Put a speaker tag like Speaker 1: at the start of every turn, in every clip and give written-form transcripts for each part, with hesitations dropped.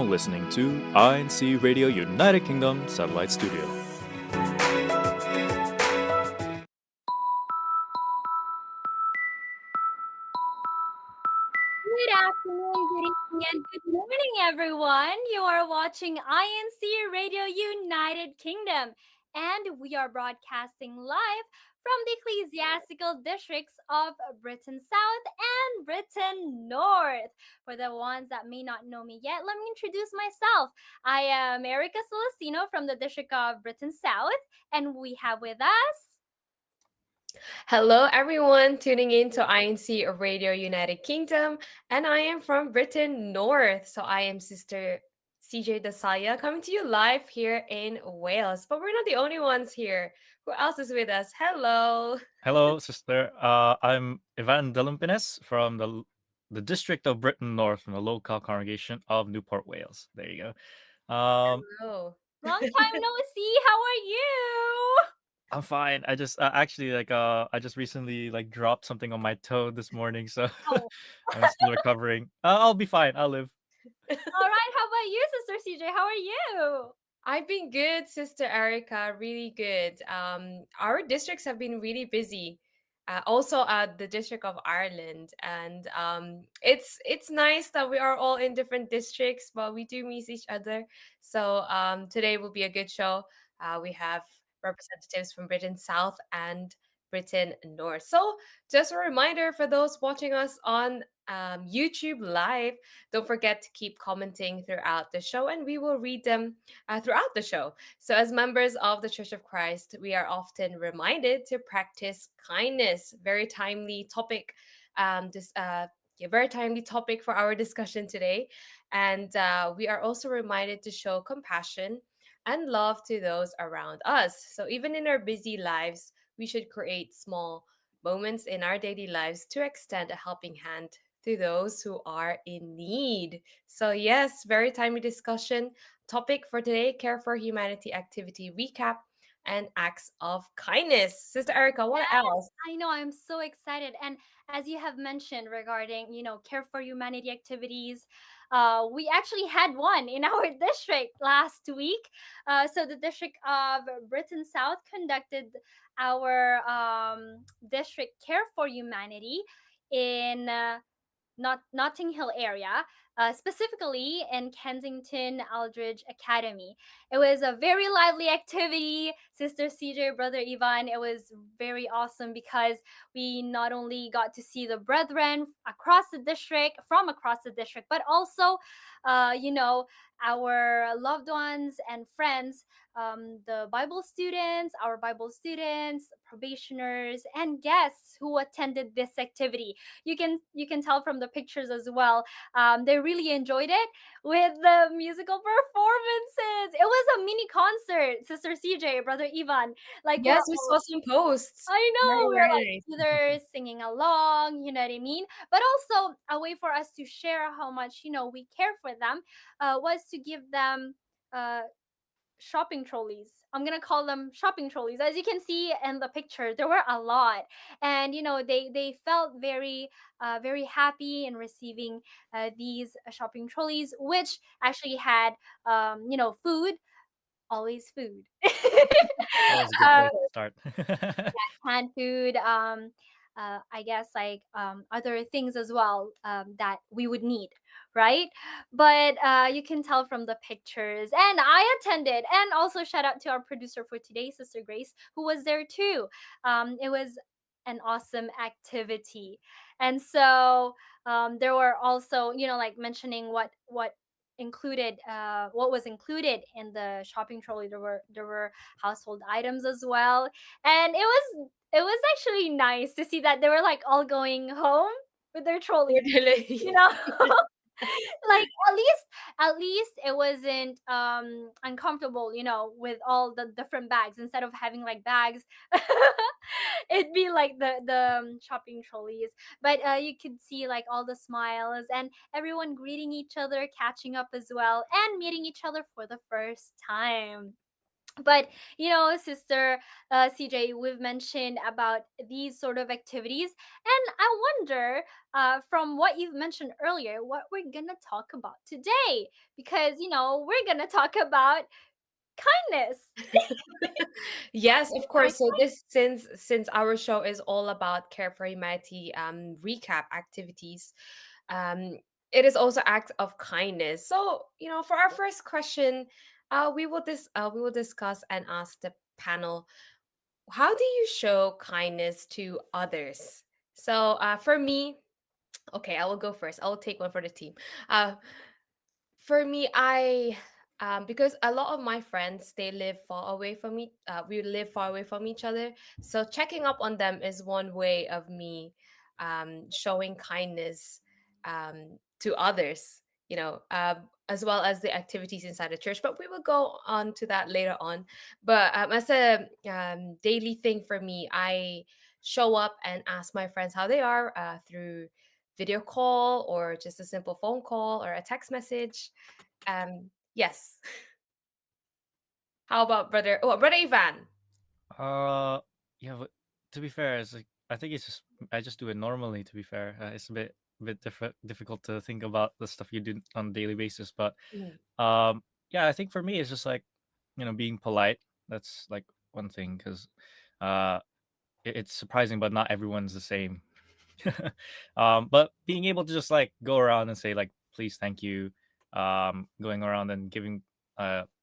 Speaker 1: listening to INCRadio United Kingdom Satellite Studio.
Speaker 2: Good afternoon, good evening, and good morning, everyone. You are watching INC Radio United Kingdom, and we are broadcasting live from the ecclesiastical districts of Britain South and Britain North. For the ones that may not know me yet, let me introduce myself. I am Erica Celestino from the District of Britain South, and we have with us.
Speaker 3: Hello, everyone tuning in to INC Radio United Kingdom, and I am from Britain North. So I am Sister CJ Dasaya coming to you live here in Wales. But we're not the only ones here. Who else is with us? Hello.
Speaker 1: Hello, sister. I'm Ivan Delampines from the District of Britain North, from the local congregation of Newport, Wales. There you go.
Speaker 3: Hello.
Speaker 2: Long time no see. How are you?
Speaker 1: I'm fine. I just I just recently dropped something on my toe this morning, so
Speaker 2: Oh,
Speaker 1: I'm still recovering. I'll be fine. I'll live.
Speaker 2: all right. How about you, Sister CJ? How are you?
Speaker 3: I've been good, Sister Erica, really good. Our districts have been really busy. Also at the District of Ireland, and it's nice that we are all in different districts, but we do miss each other. So today will be a good show. We have representatives from Britain South and Britain North. So just a reminder for those watching us on YouTube Live, don't forget to keep commenting throughout the show, and we will read them throughout the show. So, as members of the Church of Christ, we are often reminded to practice kindness. Very timely topic. This very timely topic for our discussion today, and we are also reminded to show compassion and love to those around us. So, even in our busy lives, we should create small moments in our daily lives to extend a helping hand to those who are in need. So, yes, very timely discussion. Topic for today: Care for Humanity activity recap and acts of kindness. Sister Erica, what else?
Speaker 2: I know, I'm so excited. And as you have mentioned regarding, Care for Humanity activities, we actually had one in our district last week. So the District of Britain South conducted our district Care for Humanity in Notting Hill area, specifically in Kensington Aldridge Academy. It was a very lively activity, Sister CJ, Brother Ivan. It was very awesome because we not only got to see the brethren from across the district, but also, our loved ones and friends, our Bible students, probationers, and guests who attended this activity. You can tell from the pictures as well. They really enjoyed it with the musical performances. It was a mini concert, Sister CJ, Brother Ivan. Like we're
Speaker 3: Yes, we saw some posts.
Speaker 2: I
Speaker 3: Very,
Speaker 2: know we're like
Speaker 3: very nice.
Speaker 2: either singing along, you know what I mean? But also a way for us to share how much, we care for them, was to give them uh shopping trolleys. I'm gonna call them shopping trolleys. As you can see in the picture, there were a lot, and they felt very happy in receiving these shopping trolleys, which actually had food, always food.
Speaker 1: Always a good
Speaker 2: uh,
Speaker 1: place to start.
Speaker 2: Canned food, I guess like other things as well, that we would need, right? But you can tell from the pictures, and I attended, and also shout out to our producer for today, Sister Grace, who was there too. It was an awesome activity, and so there were also, like mentioning what was included in the shopping trolley. There were household items as well, and it was actually nice to see that they were like all going home with their trolleys, you
Speaker 3: Totally.
Speaker 2: know. Like at least it wasn't uncomfortable, with all the different bags. Instead of having like bags, it'd be like the shopping trolleys. But you could see like all the smiles and everyone greeting each other, catching up as well, and meeting each other for the first time. But sister, CJ, we've mentioned about these sort of activities, and I wonder, from what you've mentioned earlier, what we're gonna talk about today, because we're gonna talk about kindness.
Speaker 3: Yes, of
Speaker 2: Am I
Speaker 3: course. So this, since our show is all about Care for Humanity recap activities, um, it is also act of kindness. So, for our first question, we will discuss and ask the panel, how do you show kindness to others? So, for me, okay, I will go first. I will take one for the team. Uh, for me, I because a lot of my friends, they live far away from me. We live far away from each other, so checking up on them is one way of me showing kindness to others. As well as the activities inside the church. But we will go on to that later on. But as a daily thing for me, I show up and ask my friends how they are through video call or just a simple phone call or a text message. Yes. How about brother Ivan?
Speaker 1: Uh, yeah, but to be fair, it's like I think it's just I just do it normally. To be fair, it's a bit difficult to think about the stuff you do on a daily basis. But
Speaker 3: Mm,
Speaker 1: yeah, I think for me it's just like being polite. That's like one thing because uh, it's surprising, but not everyone's the same. But being able to just like go around and say like please, thank you, going around and giving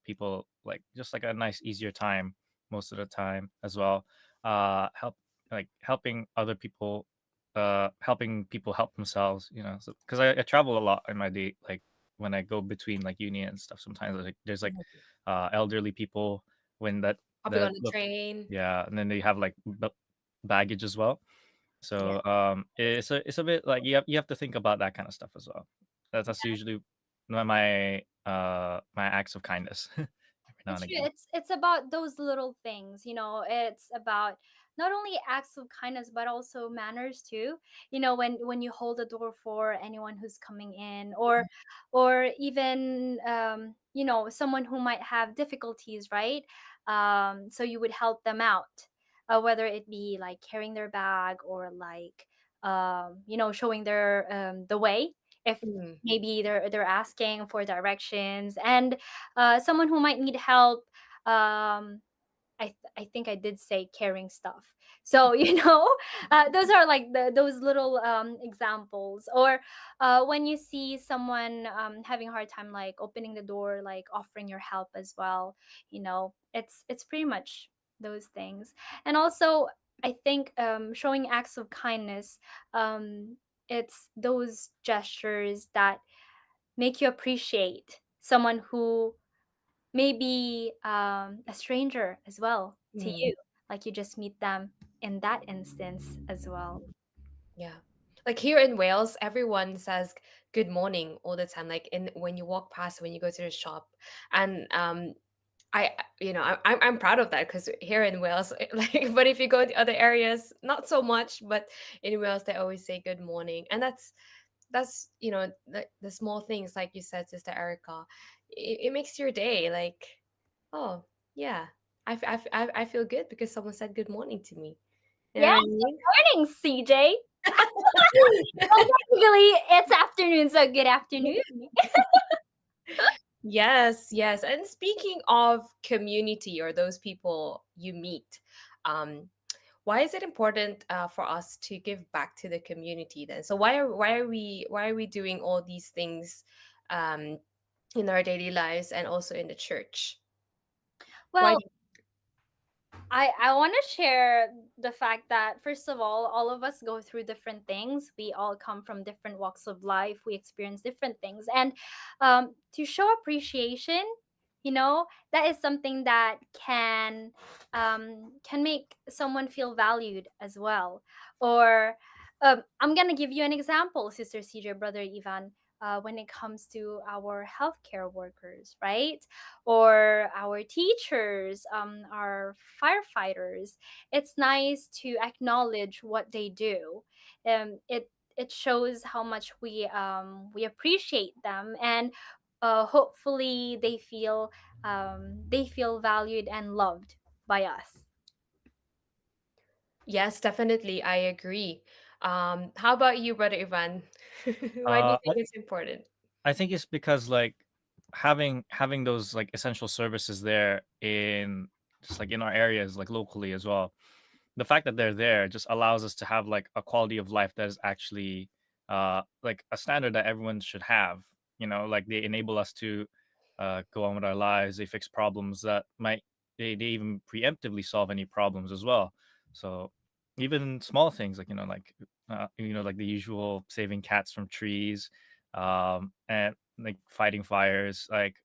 Speaker 1: people like just like a nice easier time most of the time as well. Helping other people, helping people help themselves. So, because I travel a lot in my day, like when I go between like uni and stuff. Sometimes like there's like
Speaker 3: mhm.
Speaker 1: elderly people when that
Speaker 3: Hopping
Speaker 1: the,
Speaker 3: on the
Speaker 1: the
Speaker 3: train.
Speaker 1: yeah, and then they have like baggage as well.
Speaker 3: Yeah.
Speaker 1: So it's a bit like you have to think about that kind of stuff as well. That's usually my acts of kindness every now and
Speaker 2: It's true.
Speaker 1: again.
Speaker 2: It's about those little things, It's about not only acts of kindness but also manners too. When you hold the door for anyone who's coming in, or even someone who might have difficulties, right? So you would help them out, whether it be like carrying their bag or like showing their the way, if
Speaker 3: Mm,
Speaker 2: maybe they're asking for directions, and someone who might need help. um I think I did say carrying stuff. So those are like those little examples. Or when you see someone having a hard time, like opening the door, like offering your help as well. It's pretty much those things. And also, I think showing acts of kindness, um, it's those gestures that make you appreciate someone who may be a stranger as well to
Speaker 3: mm,
Speaker 2: you, like you just meet them in that instance as well.
Speaker 3: yeah. Like here in Wales, everyone says good morning all the time. Like in when you walk past, when you go to the shop, and I'm proud of that because here in Wales, like, but if you go to other areas, not so much. But in Wales, they always say good morning, and that's the small things, like you said, Sister Erica. It makes your day. Like, oh yeah, I feel good because someone said good morning to me. You know
Speaker 2: Yeah,
Speaker 3: what I mean?
Speaker 2: morning, CJ. Well, technically it's afternoon, so good afternoon.
Speaker 3: Yes, yes. And speaking of community or those people you meet, um, why is it important for us to give back to the community then? So why are we doing all these things um, in our daily lives and also in the church? Why?
Speaker 2: Well, I want to share the fact that, first of all of us go through different things. We all come from different walks of life. We experience different things, and to show appreciation, that is something that can make someone feel valued as well. Or I'm gonna give you an example, Sister CJ, Brother Ivan. When it comes to our healthcare workers, right? Or our teachers, our firefighters. It's nice to acknowledge what they do. It shows how much we appreciate them, and hopefully they feel valued and loved by us.
Speaker 3: Yes, definitely. I agree. How about you, Brother Ivan? Why do you
Speaker 1: Uh,
Speaker 3: think it's important?
Speaker 1: I think it's because like having those like essential services there in just like in our areas like locally as well. The fact that they're there just allows us to have like a quality of life that is actually like a standard that everyone should have. You know, like they enable us to go on with our lives. They fix problems that might they even preemptively solve any problems as well. So even small things like like the usual saving cats from trees, and like fighting fires, like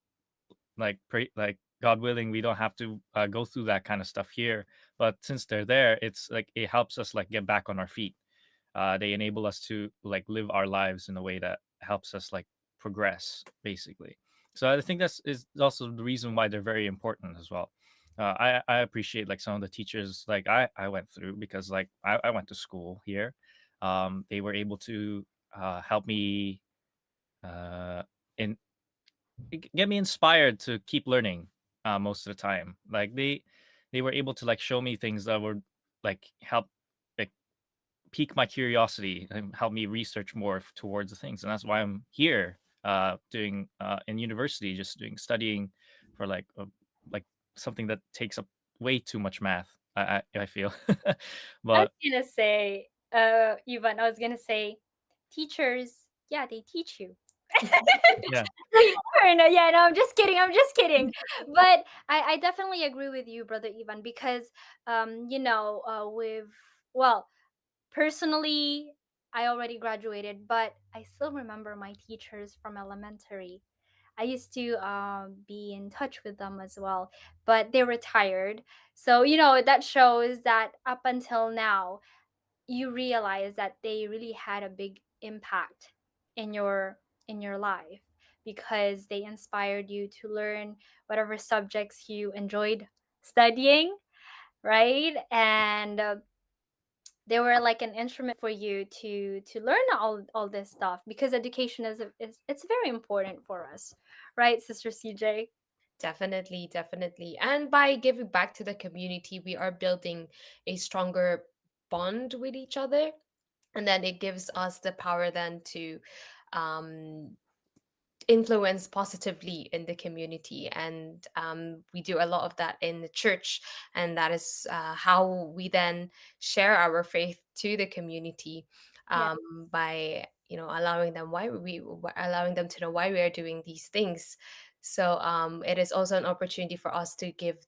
Speaker 1: God willing, we don't have to go through that kind of stuff here. But since they're there, it's like it helps us like get back on our feet. They enable us to like live our lives in a way that helps us like progress, basically. So I think that's is also the reason why they're very important as well. I appreciate like some of the teachers like I went through because like I went to school here. They were able to help me uh, in get me inspired to keep learning most of the time. Like they were able to like show me things that would like help like pique my curiosity and help me research more towards the things. And that's why I'm here doing in university, just doing studying for like something that takes up way too much math. I feel,
Speaker 2: I was
Speaker 1: but
Speaker 2: gonna say, Ivan, I was gonna say, teachers, yeah, they teach you.
Speaker 1: yeah,
Speaker 2: So you learn. Yeah, no, I'm just kidding. I'm just kidding. But I definitely agree with you, brother Ivan, because with well, personally, I already graduated, but I still remember my teachers from elementary. I used to be in touch with them as well, but they retired. So, that shows that up until now, you realize that they really had a big impact in your life because they inspired you to learn whatever subjects you enjoyed studying, right? And they were like an instrument for you to learn all this stuff because education is it's very important for us, right, Sister CJ?
Speaker 3: Definitely, definitely. And by giving back to the community, we are building a stronger bond with each other. And then it gives us the power then to um, influence positively in the community. And we do a lot of that in the church. And that is how we then share our faith to the community,
Speaker 2: Yeah.
Speaker 3: by allowing them allowing them to know why we are doing these things. So it is also an opportunity for us to give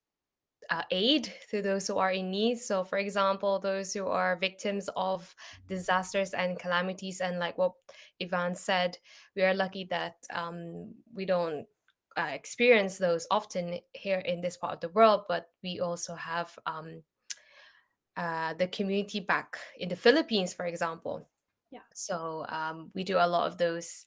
Speaker 3: aid to those who are in need. So, for example, those who are victims of disasters and calamities, and like what Ivan said, we are lucky that we don't experience those often here in this part of the world, but we also have the community back in the Philippines, for example.
Speaker 2: Yeah.
Speaker 3: So we do a lot of those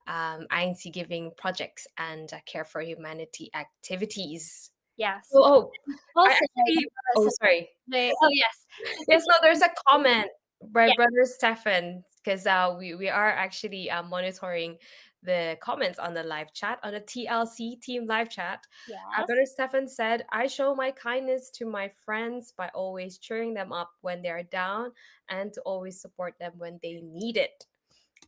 Speaker 3: INC giving projects and care for humanity activities.
Speaker 2: Yes.
Speaker 3: Oh, I
Speaker 2: Also, like,
Speaker 3: actually. Oh, sorry.
Speaker 2: oh yes,
Speaker 3: Yes, no, there's a comment by
Speaker 2: yeah,
Speaker 3: brother Stefan because we are actually monitoring the comments on the live chat on the TLC team live chat.
Speaker 2: yes.
Speaker 3: Brother Stefan said, "I show my kindness to my friends by always cheering them up when they are down and to always support them when they need it."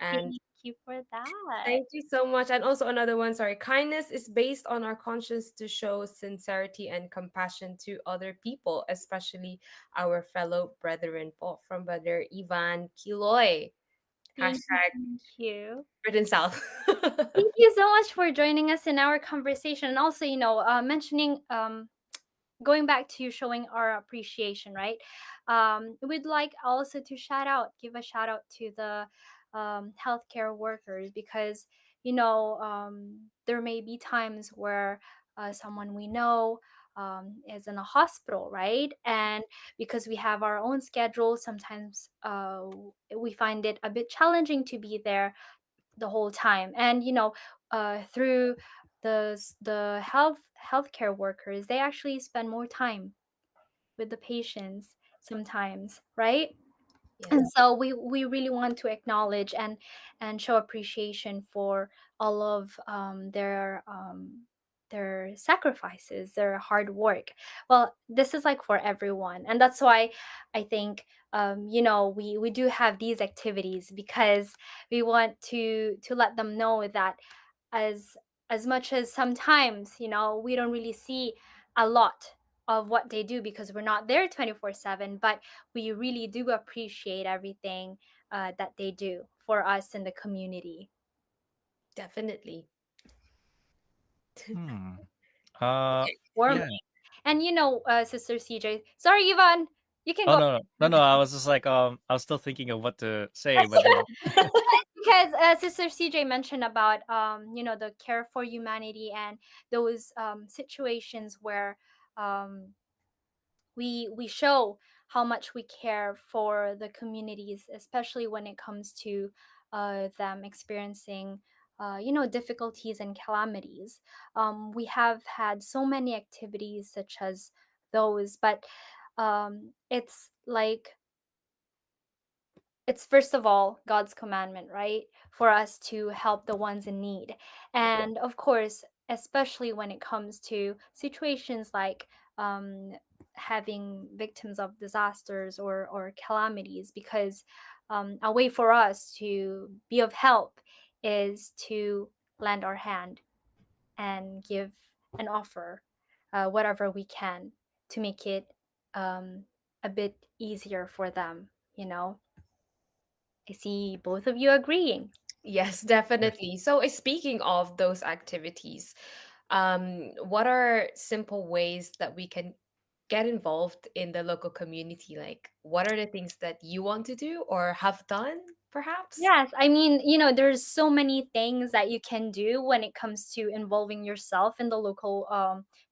Speaker 3: And
Speaker 2: Thank you for that.
Speaker 3: thank you so much. And also another one, sorry. Kindness is based on our conscience to show sincerity and compassion to other people, especially our fellow brethren. Po from Brother Ivan Kiloy.
Speaker 2: Thank you.
Speaker 3: Hashtag
Speaker 2: Thank you.
Speaker 3: Britain South.
Speaker 2: Thank you so much for joining us in our conversation, and also, mentioning going back to showing our appreciation, right? We'd like also to give a shout out to the healthcare workers because there may be times where someone we know is in a hospital, right? And because we have our own schedule, sometimes we find it a bit challenging to be there the whole time. And through the healthcare workers, they actually spend more time with the patients sometimes, right? And
Speaker 3: Yes,
Speaker 2: so we really want to acknowledge and show appreciation for all of their sacrifices, their hard work. Well, this is like for everyone, and that's why I think we do have these activities, because we want to let them know that as as much as sometimes we don't really see a lot of what they do because we're not there 24/7, but we really do appreciate everything that they do for us in the community.
Speaker 3: definitely.
Speaker 1: Hmm.
Speaker 2: Warmly.
Speaker 1: Yeah.
Speaker 2: And Sister CJ, sorry, Yvonne, you can
Speaker 1: Oh,
Speaker 2: go
Speaker 1: no, no. No, no, I was just like, I was still thinking of what to say, but then
Speaker 2: because Sister CJ mentioned about the care for humanity and those situations where um, we show how much we care for the communities, especially when it comes to them experiencing difficulties and calamities. We have had so many activities such as those, but it's like it's first of all God's commandment, right? For us to help the ones in need. And of course, especially when it comes to situations like um, having victims of disasters or calamities, because a way for us to be of help is to lend our hand and give and offer whatever we can to make it a bit easier for them, you know. I see both of you agreeing.
Speaker 3: Yes,
Speaker 1: yes.
Speaker 3: definitely. So, speaking of those activities, what are simple ways that we can get involved in the local community? Like, what are the things that you want to do or have done, perhaps?
Speaker 2: Yes, I mean, there's so many things that you can do when it comes to involving yourself in the local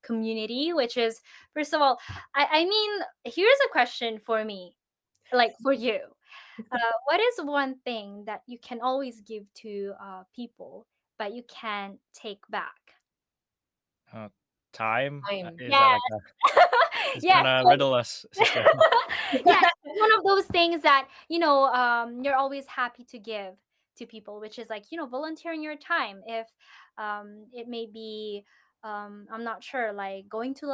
Speaker 2: community, which is, first of all, I mean, here's a question for me, like for you. What is one thing that you can always give to people, but you can't take back?
Speaker 1: Uh, Time?
Speaker 3: Time.
Speaker 1: Is that
Speaker 2: Yes.
Speaker 1: like a just
Speaker 2: Yes.
Speaker 1: trying to riddle us, sister?
Speaker 2: Yes, it's one of those things that you're always happy to give to people, which is like volunteering your time. If it may be I'm not sure, like going to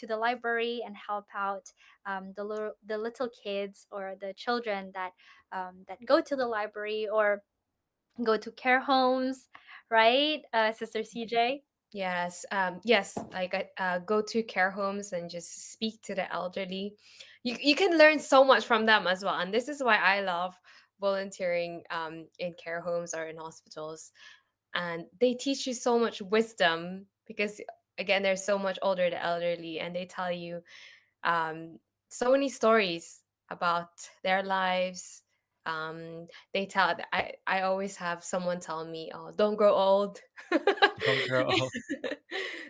Speaker 2: the library and help out the little kids or the children that go to the library, or go to care homes, right, Sister CJ?
Speaker 3: Yes, yes, like go to care homes and just speak to the elderly. You can learn so much from them as well, and this is why I love volunteering in care homes or in hospitals. And they teach you so much wisdom because again, they're so much older, the elderly, and they tell you um, so many stories about their lives. They tell I always have someone tell me, "Oh, don't grow old."
Speaker 1: Young girl.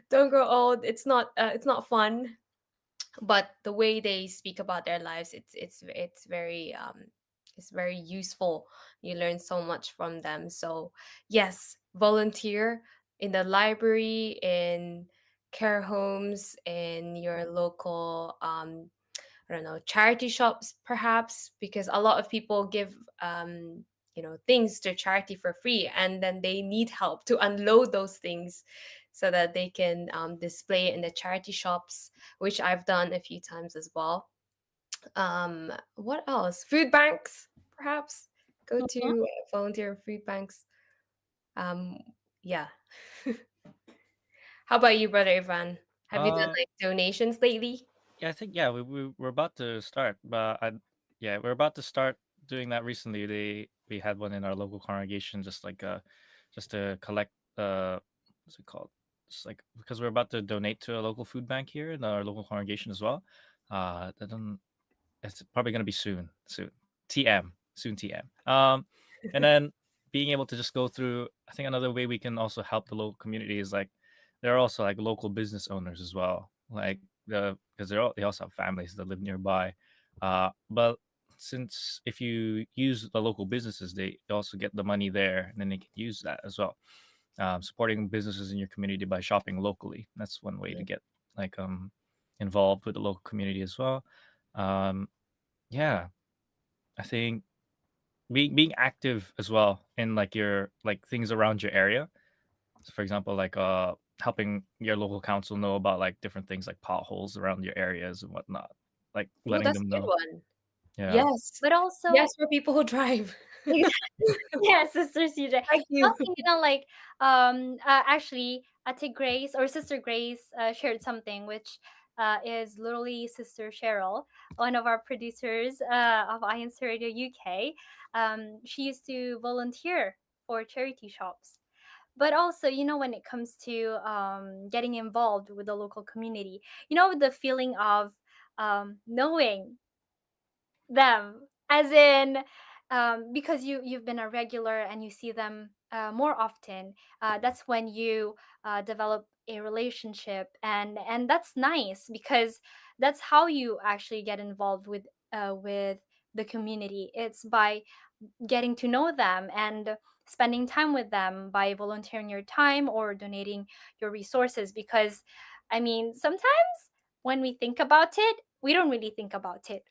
Speaker 3: Don't grow old. It's not fun. But the way they speak about their lives, it's very useful. You learn so much from them. So yes, volunteer in the library, in care homes, in your local I don't know, charity shops perhaps, because a lot of people give things to charity for free, and then they need help to unload those things so that they can display it in the charity shops, which I've done a few times as well. What else? Food banks, perhaps. Go
Speaker 2: Mhm.
Speaker 3: to volunteer food banks. Um, yeah. How about you, brother Ivan? Have you done
Speaker 1: Uh,
Speaker 3: like donations lately?
Speaker 1: yeah, I think, yeah, we're about to start, but yeah, we're about to start doing that recently. We had one in our local congregation, just like just to collect what's it called? Just like because we're about to donate to a local food bank here in our local congregation as well. That don't It's probably gonna be soon. TM, soon TM. And then being able to just go through, I think another way we can also help the local community is like there are also like local business owners as well, like because they also have families that live nearby. But since if you use the local businesses, they also get the money there, and then they can use that as well. Supporting businesses in your community by shopping locally. That's one way to get like involved with the local community as well. Um, yeah, I think being active as well in like your like things around your area. So for example, like helping your local council know about like different things like potholes around your areas and whatnot. Like
Speaker 3: Oh,
Speaker 1: letting
Speaker 3: that's
Speaker 1: them
Speaker 3: a good
Speaker 1: know.
Speaker 3: one.
Speaker 1: Yeah.
Speaker 3: Yes.
Speaker 2: But
Speaker 3: Yes,
Speaker 2: also,
Speaker 3: for people who drive.
Speaker 2: yeah, Sister CJ.
Speaker 3: Thank you.
Speaker 2: Also, like, actually, Ate Grace or Sister Grace shared something which is literally Sister Cheryl, one of our producers of INCRadio UK. She used to volunteer for charity shops. But also, when it comes to getting involved with the local community, the feeling of knowing them, as in, because you've been a regular and you see them more often. That's when you develop a relationship, and that's nice because that's how you actually get involved with the community. It's by getting to know them and spending time with them, by volunteering your time or donating your resources. Because I mean, sometimes when we think about it, we don't really think about it.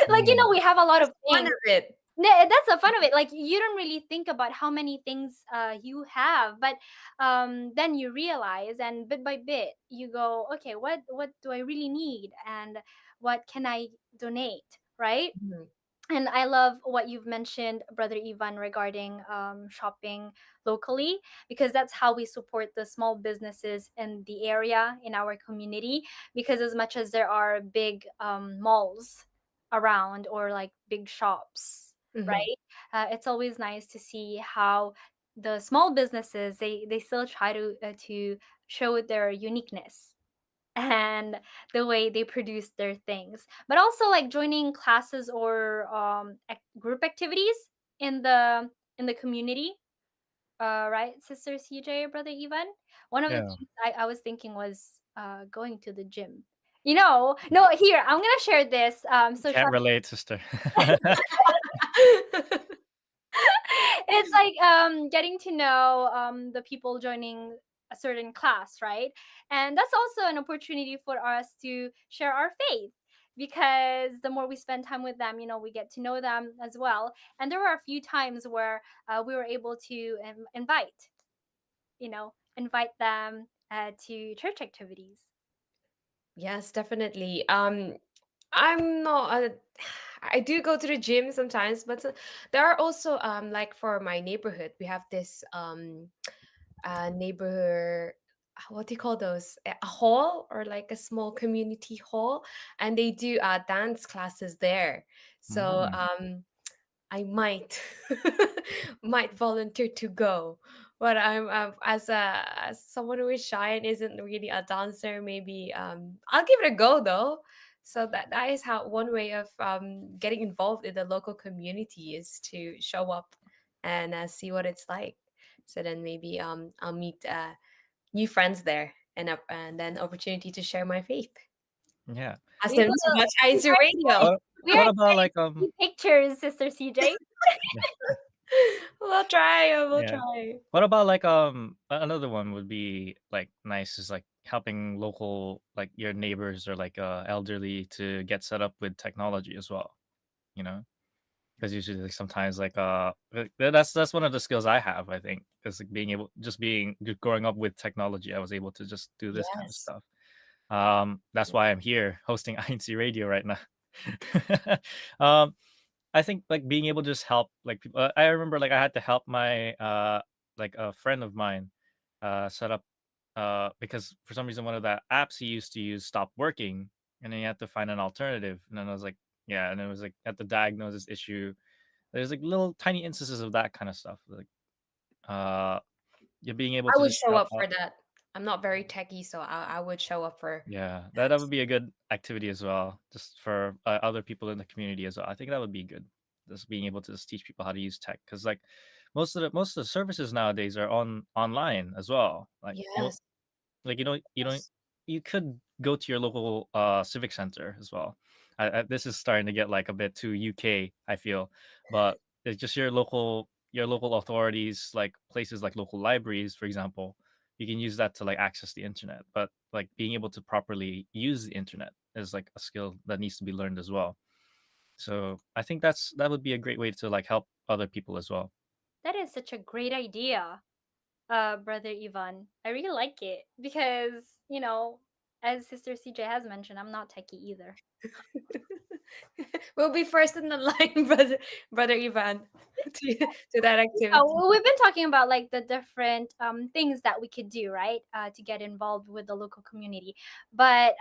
Speaker 2: Like,
Speaker 1: Mm,
Speaker 2: we have a lot
Speaker 3: That's
Speaker 2: of
Speaker 3: one
Speaker 2: things.
Speaker 3: of it.
Speaker 2: That's the fun of it. Like, you don't really think about how many things you have, but then you realize, and bit by bit you go, okay, what do I really need, and what can I donate, right?
Speaker 3: Mhm.
Speaker 2: And I love what you've mentioned, Brother Ivan, regarding shopping locally, because that's how we support the small businesses in the area, in our community. Because as much as there are big malls around, or like big shops,
Speaker 3: Mhm.
Speaker 2: right? It's always nice to see how the small businesses, they still try to show their uniqueness and the way they produce their things. But also, like, joining classes or group activities in the community, right, Sister CJ, Brother Ivan? One of the
Speaker 1: yeah.
Speaker 2: things I was thinking was going to the gym. No, here, I'm gonna share this. So
Speaker 1: Can't relate, sister.
Speaker 2: it's like getting to know the people joining a certain class, right? And that's also an opportunity for us to share our faith, because the more we spend time with them, we get to know them as well. And there were a few times where we were able to invite them to church activities.
Speaker 3: Yes, definitely. I'm not a, I do go to the gym sometimes, but there are also like for my neighborhood, we have this neighborhood, what do you call those? A hall, or like a small community hall, and they do dance classes there. So
Speaker 1: Mm,
Speaker 3: I might might volunteer to go, but as someone who is shy and isn't really a dancer, maybe I'll give it a go though. So that is how one way of getting involved in the local community is to show up and see what it's like. So then maybe I'll meet new friends there, and then opportunity to share my faith.
Speaker 1: yeah.
Speaker 3: Ask
Speaker 2: We
Speaker 3: them to
Speaker 2: will.
Speaker 3: watch
Speaker 2: We
Speaker 3: INC
Speaker 2: are
Speaker 3: Radio.
Speaker 2: excited.
Speaker 1: What
Speaker 2: We are
Speaker 1: what about
Speaker 2: excited
Speaker 1: like
Speaker 2: to see pictures, Sister CJ.
Speaker 3: We'll try. We'll
Speaker 1: yeah.
Speaker 3: try.
Speaker 1: What about like another one would be like nice is like helping local like your neighbors or like elderly to get set up with technology as well, you know? Because usually like sometimes like that's one of the skills I have, I think. Is like being able just being growing up with technology, I was able to just do this kind of
Speaker 3: Yes.
Speaker 1: stuff. That's why I'm here hosting INC Radio right now. um I think like being able to just help like people. I remember like I had to help my like a friend of mine set up because for some reason one of the apps he used to use stopped working, and then you had to find an alternative. And then I was like, yeah, and it was like at the diagnosis issue. There's like little tiny instances of that kind of stuff, like uh you're being able
Speaker 3: I
Speaker 1: to
Speaker 3: would
Speaker 1: just
Speaker 3: show
Speaker 1: help
Speaker 3: up for
Speaker 1: out.
Speaker 3: that. I'm not very techy, so I would show up for
Speaker 1: Yeah, that would
Speaker 3: that.
Speaker 1: be a good activity as well, just for other people in the community as well. I think that would be good. Just being able to just teach people how to use tech, because like most of the services nowadays are online as well. Like
Speaker 3: Yes.
Speaker 1: like
Speaker 3: Yes.
Speaker 1: you could go to your local civic center as well. This is starting to get like a bit too UK, I feel, but it's just your local authorities, like places like local libraries, for example. You can use that to like access the internet, but like being able to properly use the internet is like a skill that needs to be learned as well. So I think that would be a great way to like help other people as well.
Speaker 2: That is such a great idea, brother Ivan. I really like it because, as Sister CJ has mentioned, I'm not techie either.
Speaker 3: We'll be first in the line, brother Ivan, to that activity.
Speaker 2: We've been talking about like the different things that we could do, right, to get involved with the local community. But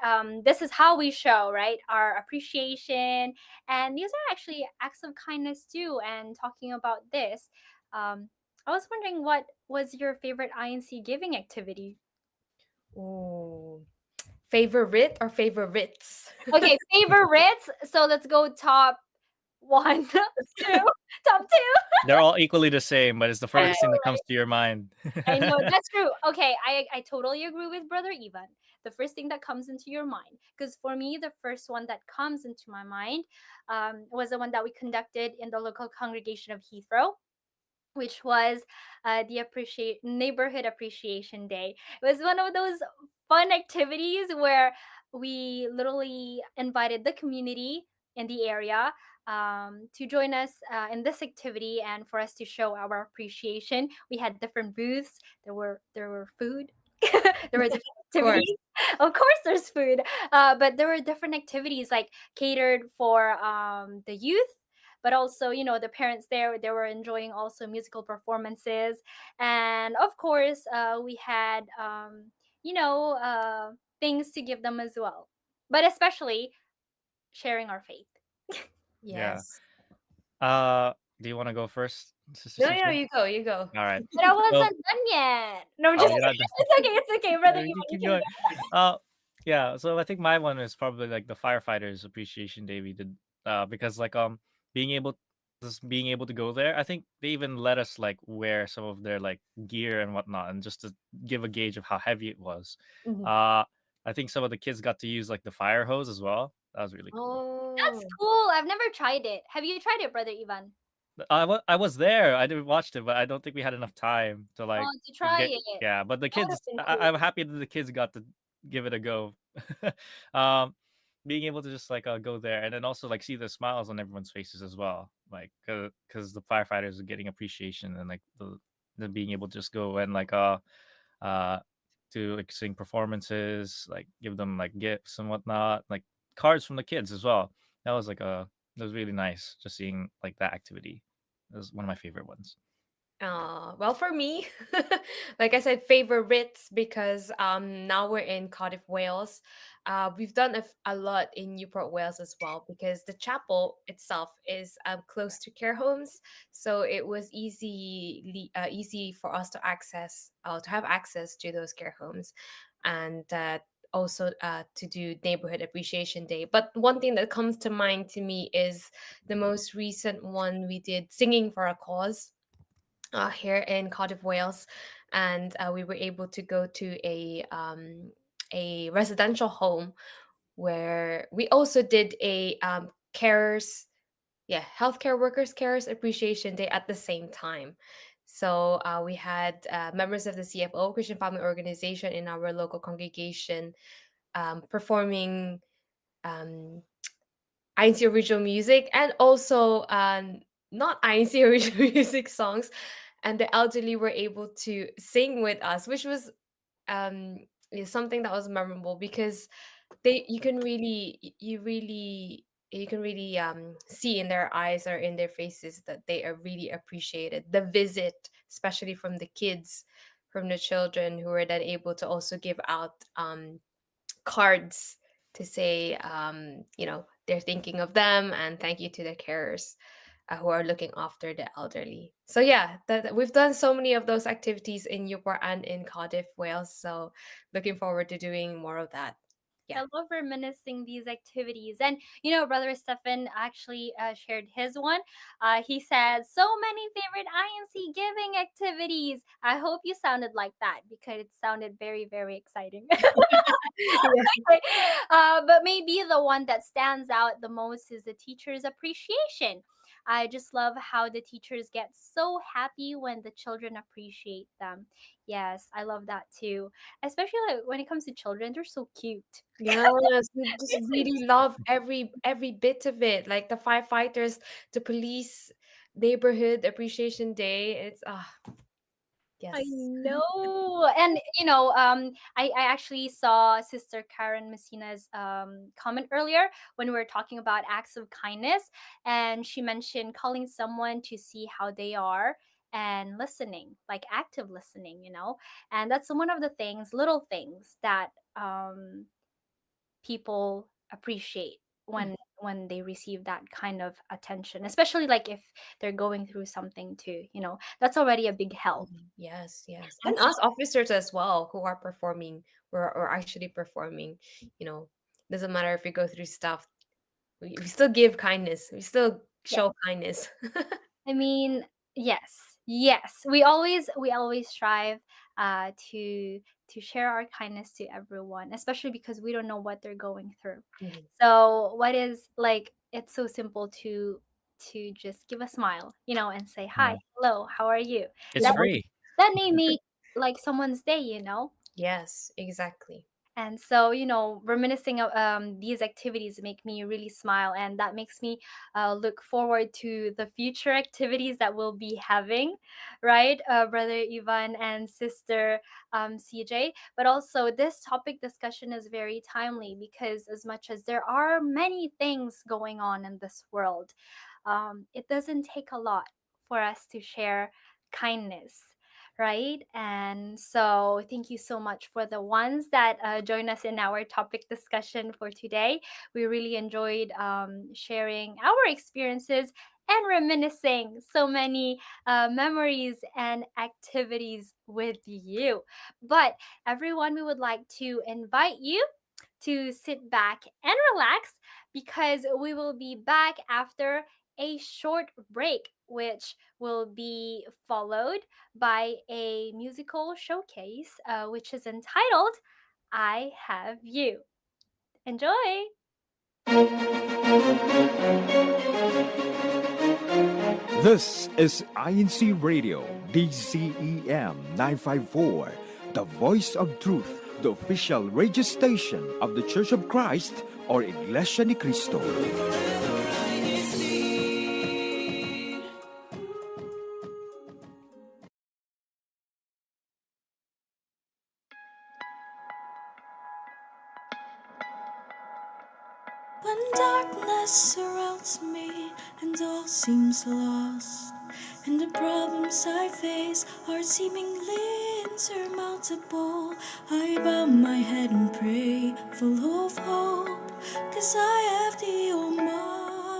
Speaker 2: this is how we show, right, our appreciation, and these are actually acts of kindness too. And talking about this, um, I was wondering, what was your favorite INC giving activity?
Speaker 3: Oh, favorite or favorites?
Speaker 2: Okay, favorites. So let's go top one, two, top two.
Speaker 1: They're all equally the same, but it's the
Speaker 3: Yeah.
Speaker 1: first thing that comes to your mind.
Speaker 2: I know that's true. Okay, I totally agree with brother Ivan. The first thing that comes into your mind, because for me, the first one that comes into my mind was the one that we conducted in the local congregation of Heathrow, which was the appreciate neighborhood appreciation day. It was one of those fun activities where we literally invited the community in the area to join us in this activity, and for us to show our appreciation. We had different booths. There were food. There were different
Speaker 3: Of course.
Speaker 2: activities. Of course, there's food, but there were different activities like catered for the youth, but also the parents there, they were enjoying also musical performances. And of course we had things to give them as well, but especially sharing our faith.
Speaker 1: Yeah.
Speaker 3: Yes.
Speaker 1: Do you want to go first, Sister
Speaker 3: No, no,
Speaker 1: CJ?
Speaker 3: you go, you go.
Speaker 1: All right.
Speaker 2: But I
Speaker 1: So,
Speaker 2: wasn't done yet. No, I'm
Speaker 1: oh,
Speaker 2: just
Speaker 1: you're
Speaker 2: kidding.
Speaker 1: not done.
Speaker 2: It's okay, brother.
Speaker 1: You
Speaker 2: You
Speaker 1: keep
Speaker 2: can
Speaker 1: going. Uh, yeah. So I think my one is probably like the firefighters appreciation day we did. Because like being able being able to go there, I think they even let us like wear some of their like gear and whatnot, and just to give a gauge of how heavy it was.
Speaker 3: Mhm.
Speaker 1: Uh, I think some of the kids got to use like the fire hose as well. That was really cool.
Speaker 2: That's
Speaker 3: Oh,
Speaker 2: cool. I've never tried it. Have you tried it, brother Ivan?
Speaker 1: I was there. I didn't watch it, but I don't think we had enough time to like
Speaker 2: Oh, to try
Speaker 1: get.
Speaker 2: it.
Speaker 1: Yeah, but the
Speaker 2: That would have
Speaker 1: kids,
Speaker 2: been
Speaker 1: I'm
Speaker 2: cool.
Speaker 1: happy that the kids got to give it a go. um, being able to just like go there and then also like see the smiles on everyone's faces as well, like because the firefighters are getting appreciation and like the being able to just go and like uh to like sing performances, like give them like gifts and whatnot, like cards from the kids as well. That was like that was really nice just seeing like that activity. It was one of my favorite ones.
Speaker 3: well, for me, like I said, favorites because now we're in Cardiff, Wales. We've done a lot in Newport, Wales as well because the chapel itself is close to care homes, so it was easy for us to have access to those care homes, and also to do neighborhood appreciation day. But one thing that comes to mind to me is the most recent one we did, singing for a cause, here in Cardiff, Wales, and we were able to go to a residential home where we also did a carers, yeah, healthcare workers carers appreciation day at the same time. So we had members of the CFO, Christian Family Organization, in our local congregation performing um, INC original music, and also not INC original music songs, and the elderly were able to sing with us, which was um is something that was memorable because they you can really y- you can really see in their eyes or in their faces that they are really appreciated the visit, especially from the kids, from the children, who were then able to also give out cards to say, they're thinking of them and thank you to the carers who are looking after the elderly. So yeah, we've done so many of those activities in Newport and in Cardiff, Wales. So looking forward to doing more of that. Yeah.
Speaker 2: I love reminiscing these activities. And, Brother Stefan actually shared his one. He said, so many favorite INC giving activities. I hope you sounded like that because it sounded very, very exciting.
Speaker 3: Yeah.
Speaker 2: Okay. But maybe the one that stands out the most is the teacher's appreciation. I just love how the teachers get so happy when the children appreciate them. Yes, I love that too. Especially like when it comes to children, they're so cute.
Speaker 3: Yes, we just
Speaker 2: They're so
Speaker 3: really love every bit of it. Like the firefighters, the police, neighborhood appreciation day. It's
Speaker 2: I
Speaker 3: yes.
Speaker 2: know. And I actually saw Sister Karen Messina's comment earlier when we were talking about acts of kindness, and she mentioned calling someone to see how they are and listening, like active listening. And that's one of the things, little things that people appreciate
Speaker 3: Mm,
Speaker 2: when they receive that kind of attention, especially like if they're going through something too. That's already a big help.
Speaker 3: yes, yes.
Speaker 2: And
Speaker 3: And us officers as well who are performing or actually performing, you know, doesn't matter if we go through stuff, we still give kindness. We still
Speaker 2: yeah,
Speaker 3: show kindness.
Speaker 2: I mean, yes, yes. We always strive to share our kindness to everyone, especially because we don't know what they're going through.
Speaker 3: Mhm.
Speaker 2: So what is like it's so simple to just give a smile, and say hi,
Speaker 1: Yeah.
Speaker 2: hello, how are you?
Speaker 1: It's
Speaker 2: That
Speaker 1: free.
Speaker 2: that may make like someone's day.
Speaker 3: Yes, exactly.
Speaker 2: And so, reminiscing of these activities make me really smile, and that makes me look forward to the future activities that we'll be having, right, Brother Ivan and Sister CJ? But also, this topic discussion is very timely because, as much as there are many things going on in this world, it doesn't take a lot for us to share kindness, right? And so, thank you so much for the ones that join us in our topic discussion for today. We really enjoyed sharing our experiences and reminiscing so many memories and activities with you. But, everyone, we would like to invite you to sit back and relax because we will be back after a short break, which will be followed by a musical showcase, which is entitled I Have You. Enjoy!
Speaker 4: This is INCRadio, DCEM 954, the voice of truth, the official radio station of the Church of Christ or Iglesia ni Cristo.
Speaker 5: When darkness surrounds me and all seems lost, and the problems I face are seemingly insurmountable, I bow my head and pray, full of hope, 'cause I have the Almighty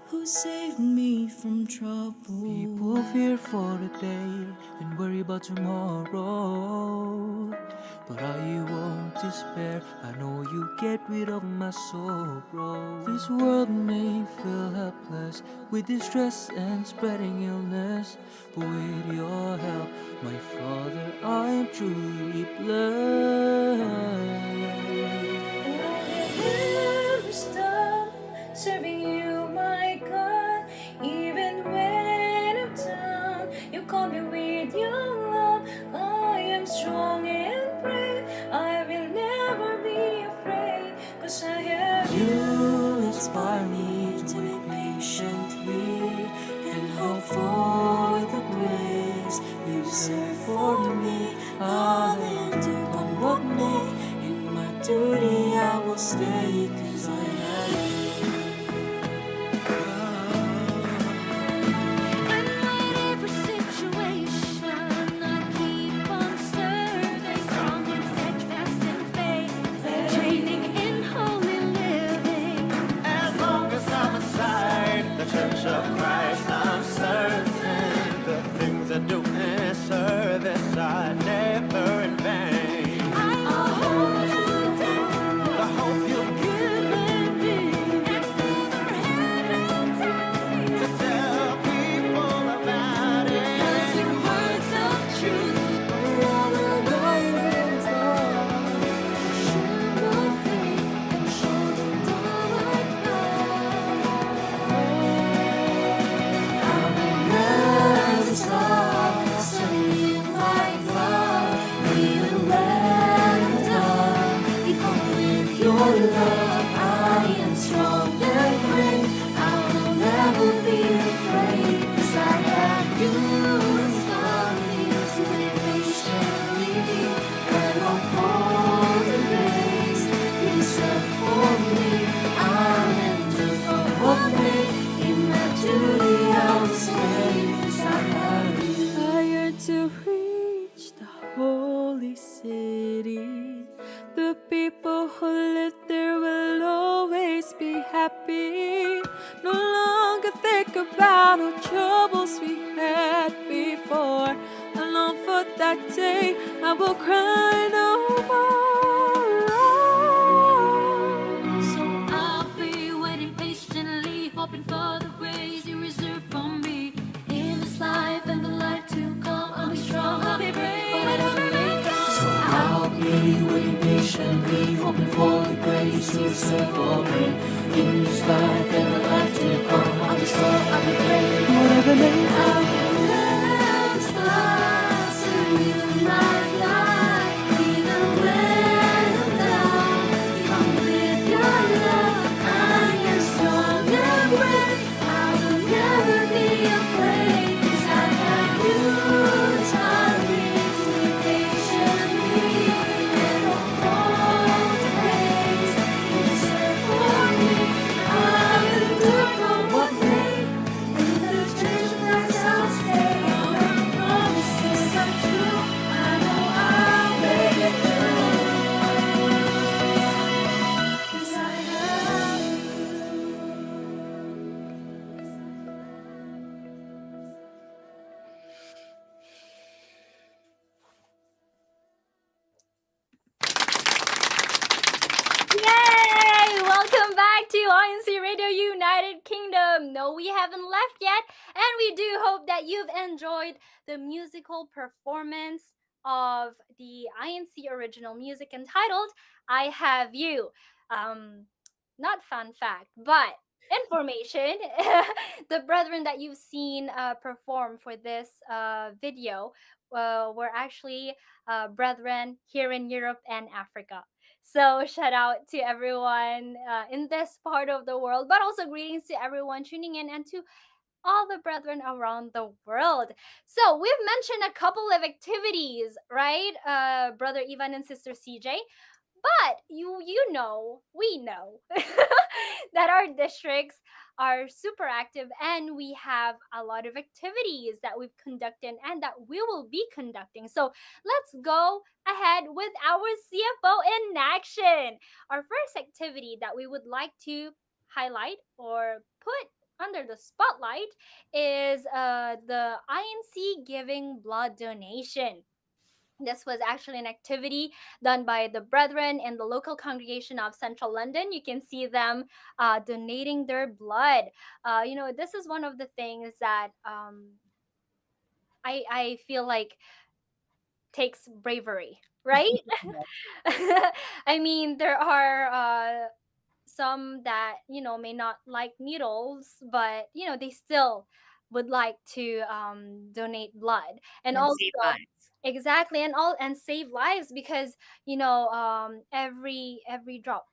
Speaker 5: who saved me from trouble.
Speaker 6: People fear for the day and worry about tomorrow. But I won't despair, I know you get rid of my sorrow. This world may feel helpless with distress and spreading illness, but with your help, my Father, I am truly blessed.
Speaker 5: Never stop serving you, my God. Even when I'm down, you call me with your love. I am strong and brave. I will never be afraid, 'cause I have you.
Speaker 6: You inspire me to wait patiently and hope for the grace you serve for me.
Speaker 5: I'll endure on what may. In my duty I will stay, 'cause I have you. And whatever situation, I keep on serving, strong and steadfast in faith, training in holy living.
Speaker 7: As long as I'm inside the Church of Christ, I'm certain the things I do in service are never in vain.
Speaker 5: I will hold you down.
Speaker 7: The hope you've given me
Speaker 6: happy. No longer think about all troubles we had before. I long for that day I will cry no more.
Speaker 5: So I'll be waiting patiently, hoping for the grace you reserve for me in this life and the life to come. I'll be strong, I'll be brave, whatever may come. So I'll be waiting patiently, hoping for the grace you reserve for me in this life and the life to come. I'll be strong, I'll be brave,
Speaker 6: Whatever may
Speaker 5: I'll be next class to live my life, even when I'm down. Come with your love, I am strong and brave. I will never be afraid, 'cause I have you taught me to be patiently and hold the grace you reserve for me. I'll endure from what may. In the church of Christ I'll stay. All the promises are true. I know I'll make it through, 'cause I have you.
Speaker 2: Yay! Welcome back to INCRadio United Kingdom. No, we haven't left yet, and we do hope that you've enjoyed the musical performance of the INC original music entitled I Have You. Um, Not fun fact, but information. The brethren that you've seen perform for this video were actually brethren here in Europe and Africa. So shout out to everyone in this part of the world, but also greetings to everyone tuning in and to all the brethren around the world. So we've mentioned a couple of activities, right, Brother Ivan and Sister CJ? But we know that our districts are super active and we have a lot of activities that we've conducted and that we will be conducting. So let's go ahead with our CFO in action. Our first activity that we would like to highlight or put under the spotlight is the INC giving blood donation. This was actually an activity done by the brethren in the local congregation of Central London. You can see them donating their blood. This is one of the things that I feel like takes bravery, right? I mean, there are some that may not like needles, but they still would like to donate blood, and
Speaker 3: And
Speaker 2: also
Speaker 3: save lives.
Speaker 2: exactly, and save lives, because every drop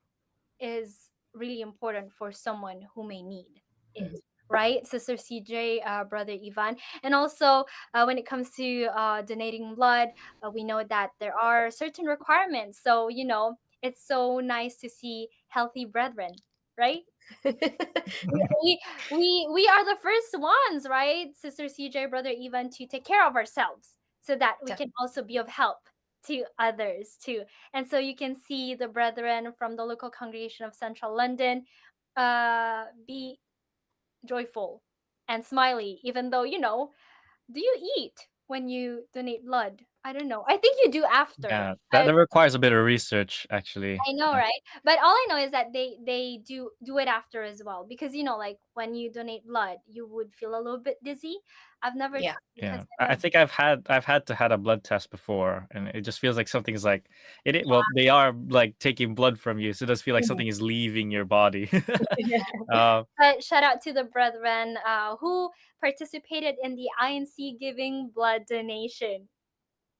Speaker 2: is really important for someone who may need it, right, Sister CJ, Brother Ivan? And also, when it comes to donating blood, we know that there are certain requirements. So it's so nice to see healthy brethren, right? We are the first ones, right, Sister CJ, Brother Ivan, to take care of ourselves so that we can also be of help to others too. And so you can see the brethren from the local congregation of Central London be joyful and smiley, even though do you eat when you donate blood? I don't know, I think you do after.
Speaker 1: Yeah, that requires a bit of research, actually.
Speaker 2: I know, right? But all I know is that they do it after as well, because like when you donate blood, you would feel a little bit dizzy. I've never
Speaker 3: Yeah.
Speaker 2: tried because
Speaker 1: Yeah,
Speaker 2: I
Speaker 1: I
Speaker 2: know.
Speaker 1: think I've had to had a blood test before, and it just feels like something's like well, they are like taking blood from you, so it does feel like something is leaving your body. uh,
Speaker 2: But shout out to the brethren who participated in the INC giving blood donation.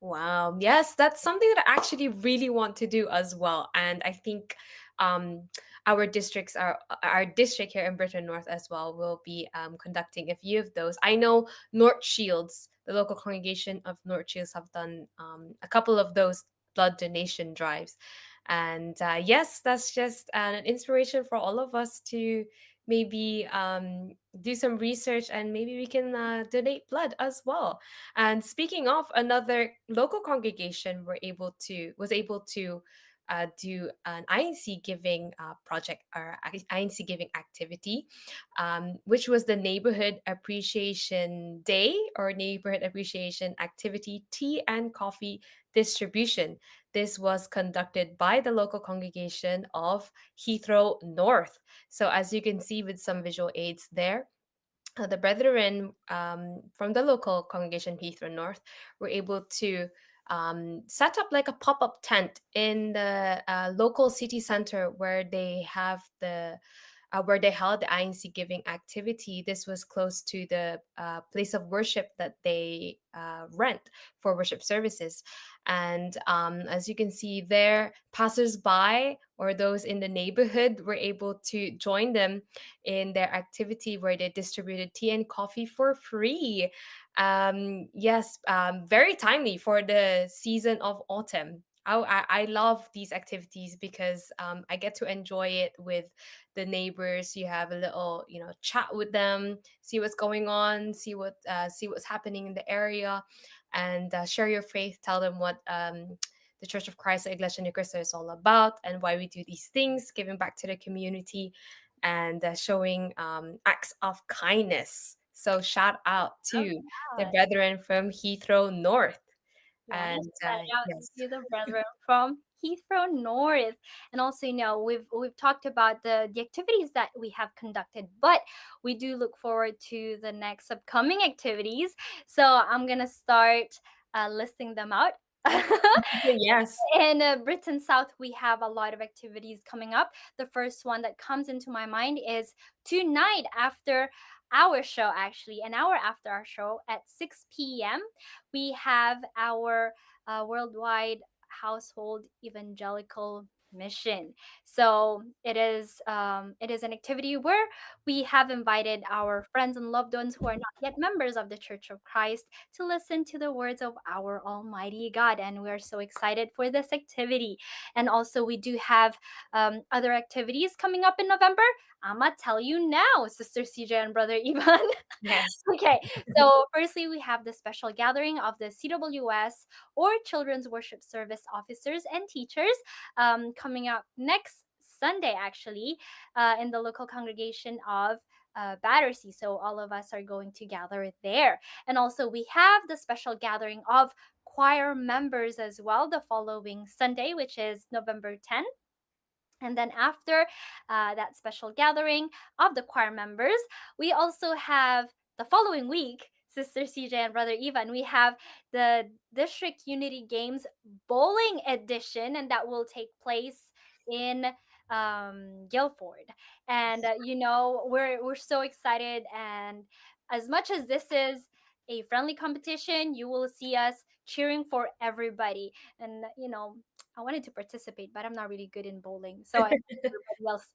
Speaker 3: Wow. Yes, that's something that I actually really want to do as well. And I think um, our district here in Britain North as well will be conducting a few of those. I know North Shields, the local congregation of North Shields, have done a couple of those blood donation drives. And yes, that's just an inspiration for all of us to maybe do some research, and maybe we can donate blood as well. And speaking of, another local congregation was able to do an INC giving project or INC giving activity, which was the Neighborhood Appreciation Day or Neighborhood Appreciation Activity Tea and Coffee Distribution. This was conducted by the local congregation of Heathrow North. So, as you can see with some visual aids there, the brethren from the local congregation Heathrow North were able to set up like a pop-up tent in the local city center where they have the where they held the INC giving activity. This was close to the place of worship that they rent for worship services. And as you can see there, passers-by or those in the neighborhood were able to join them in their activity where they distributed tea and coffee for free. Yes, very timely for the season of autumn. I love these activities because I get to enjoy it with the neighbors. You have a little, chat with them, see what's going on, see what's happening in the area, and share your faith. Tell them what the Church of Christ, the Iglesia Ni Cristo, is all about and why we do these things, giving back to the community and showing acts of kindness. So shout out
Speaker 2: Oh,
Speaker 3: to the
Speaker 2: yeah.
Speaker 3: brethren from Heathrow North.
Speaker 2: Yes,
Speaker 3: And
Speaker 2: shout out
Speaker 3: yes,
Speaker 2: to the brethren from Heathrow North. And also, we've talked about the activities that we have conducted, but we do look forward to the next upcoming activities. So I'm gonna start listing them out.
Speaker 3: yes,
Speaker 2: In Britain South, we have a lot of activities coming up. The first one that comes into my mind is tonight after our show, actually, an hour after our show at 6 p.m. We have our worldwide household evangelical mission. So it is an activity where we have invited our friends and loved ones who are not yet members of the Church of Christ to listen to the words of our Almighty God. And we are so excited for this activity. And also, we do have other activities coming up in November. I'm going to tell you now, Sister CJ and Brother Ivan.
Speaker 3: yes.
Speaker 2: Okay, so firstly, we have the special gathering of the CWS or Children's Worship Service officers and teachers coming up next Sunday, actually, in the local congregation of Battersea. So all of us are going to gather there. And also, we have the special gathering of choir members as well the following Sunday, which is November 10th. And then after that special gathering of the choir members, we also have the following week, Sister CJ and Brother Ivan, we have the District Unity Games Bowling Edition, and that will take place in Guilford. And we're so excited. And as much as this is a friendly competition, you will see us cheering for everybody. And I wanted to participate, but I'm not really good in bowling. So I let everybody else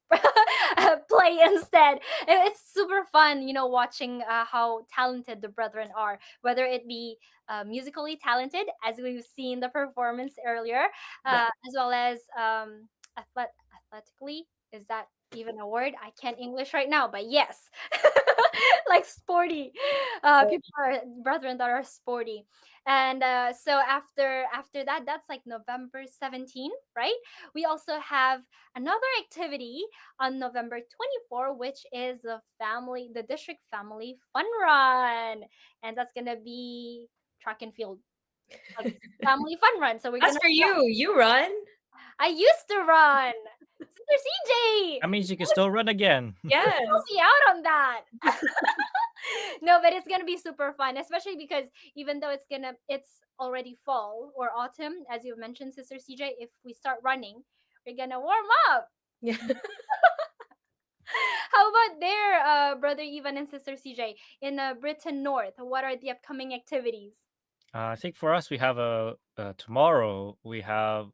Speaker 2: play instead. It's super fun, watching how talented the brethren are, whether it be musically talented, as we've seen the performance earlier,
Speaker 3: Yeah.
Speaker 2: as well as athletically. Is that even a word? I can't English right now, but yes. Like sporty. People are brethren that are sporty. And so after that, that's like November 17th, right? We also have another activity on November 24th, which is the district family fun run. And that's gonna be track and field, like family fun run. So we're
Speaker 3: That's
Speaker 2: gonna
Speaker 3: for you. You run.
Speaker 2: I used to run. Sister CJ,
Speaker 1: That means you can still run again.
Speaker 3: Yes.
Speaker 2: help me out on that. No, but it's gonna be super fun, especially because even though it's already fall or autumn, as you mentioned, Sister CJ, if we start running, we're gonna warm up.
Speaker 3: Yeah.
Speaker 2: How about there, Brother Ivan and Sister CJ, in Britain North? What are the upcoming activities?
Speaker 1: I think for us, we have tomorrow we have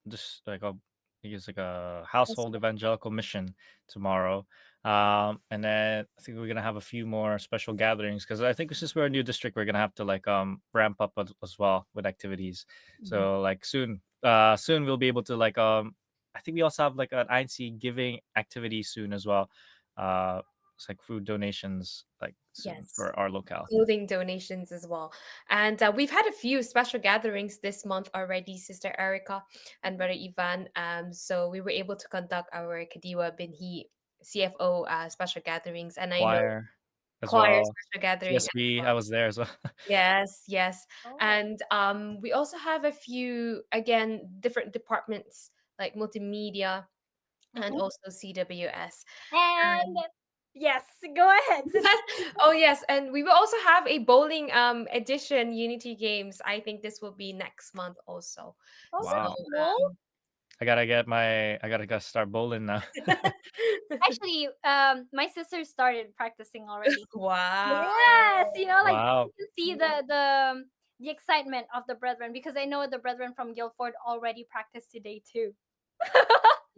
Speaker 1: just like a I think it's like a household evangelical mission tomorrow, and then I think we're gonna have a few more special gatherings because I think since we're a new district, we're gonna have to like ramp up as well with activities. So like soon we'll be able to I think we also have like an INC giving activity soon as well. it's like food donations like soon
Speaker 3: Yes.
Speaker 1: for our locale.
Speaker 3: Clothing donations as well. And we've had a few special gatherings this month already, Sister Erica and Brother Ivan. So we were able to conduct our Kadiwa Binhi CFO special gatherings. And I know
Speaker 1: Choir as
Speaker 3: choir
Speaker 1: well.
Speaker 3: special gathering as
Speaker 1: CSB, I
Speaker 3: well.
Speaker 1: was there as well.
Speaker 3: Yes, yes.
Speaker 2: Oh.
Speaker 3: And we also have a few, again, different departments like multimedia and
Speaker 2: Mhm.
Speaker 3: also CWS.
Speaker 2: And yes, go ahead, sister.
Speaker 3: Yes. Oh, yes. And we will also have a bowling edition Unity Games. I think this will be next month also.
Speaker 2: Oh,
Speaker 3: So
Speaker 2: that's
Speaker 1: Wow.
Speaker 2: cool.
Speaker 1: I gotta go start bowling now.
Speaker 2: Actually, my sister started practicing already.
Speaker 3: wow.
Speaker 2: Yes, like
Speaker 1: Wow.
Speaker 2: you can see the excitement of the brethren because I know the brethren from Guildford already practiced today too.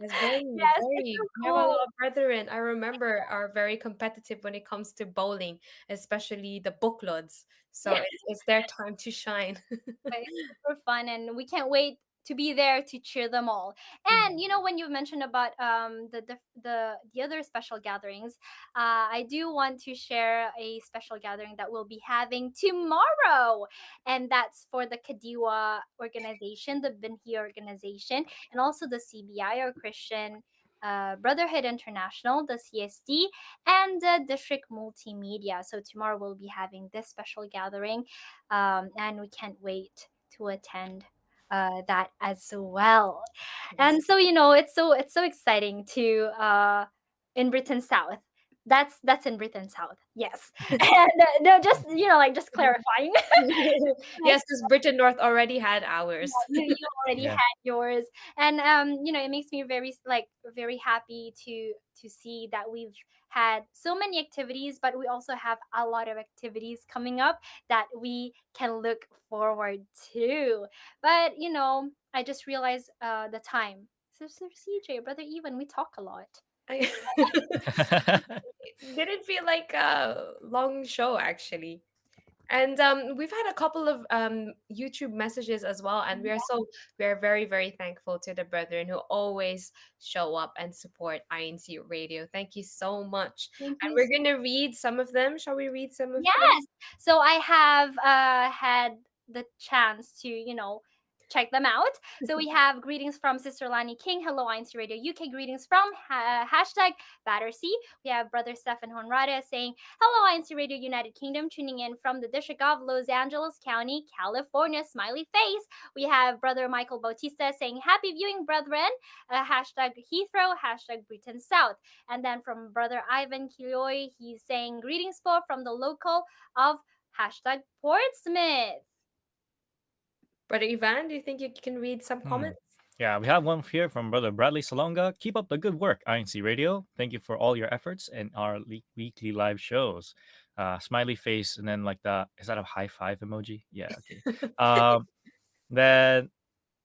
Speaker 3: It's very,
Speaker 2: Yes, it's
Speaker 3: very,
Speaker 2: so
Speaker 3: we have a
Speaker 2: cool.
Speaker 3: lot of brethren. I remember are very competitive when it comes to bowling, especially the bookloads. So
Speaker 2: Yeah.
Speaker 3: it's their time to shine.
Speaker 2: But it's super fun, and we can't wait to be there to cheer them all. And when you mentioned about the other special gatherings, I do want to share a special gathering that we'll be having tomorrow, and that's for the Kadiwa organization, the Binhi organization, and also the CBI or Christian. Brotherhood International, the CSD, and the District Multimedia. So, tomorrow we'll be having this special gathering, and we can't wait to attend that as well.
Speaker 3: Yes.
Speaker 2: And so it's so exciting to in Britain South. That's in Britain South. Yes, and no, just like just clarifying.
Speaker 3: Yes, because Britain North already had ours.
Speaker 2: You already
Speaker 1: Yeah.
Speaker 2: had yours, and it makes me very happy to see that we've had so many activities, but we also have a lot of activities coming up that we can look forward to. But I just realized the time. Sister CJ, brother Even, we talk a lot.
Speaker 3: I didn't feel like a long show actually. And we've had a couple of YouTube messages as well, and we are very very thankful to the brethren who always show up and support INC Radio. Thank you so much.
Speaker 2: Thank
Speaker 3: And
Speaker 2: you.
Speaker 3: we're gonna read some of them. Shall we read some of them?
Speaker 2: Yes. So I have had the chance to, check them out. So we have greetings from Sister Lani King. Hello, INC Radio UK. Greetings from hashtag Battersea. We have Brother Stefan Honrada saying, hello, INC Radio United Kingdom, tuning in from the District of Los Angeles County, California. Smiley face. We have Brother Michael Bautista saying, happy viewing, brethren. Hashtag Heathrow, hashtag Britain South. And then from Brother Ivan Kilioy, he's saying, greetings po from the local of hashtag Portsmouth.
Speaker 3: Brother Ivan, do you think you can read some
Speaker 1: Hmm.
Speaker 3: comments?
Speaker 1: Yeah, we have one here from Brother Bradley Salonga. Keep up the good work, INC Radio. Thank you for all your efforts and our weekly live shows. Smiley face, and then like is that a high five emoji? Yeah, okay. Um, then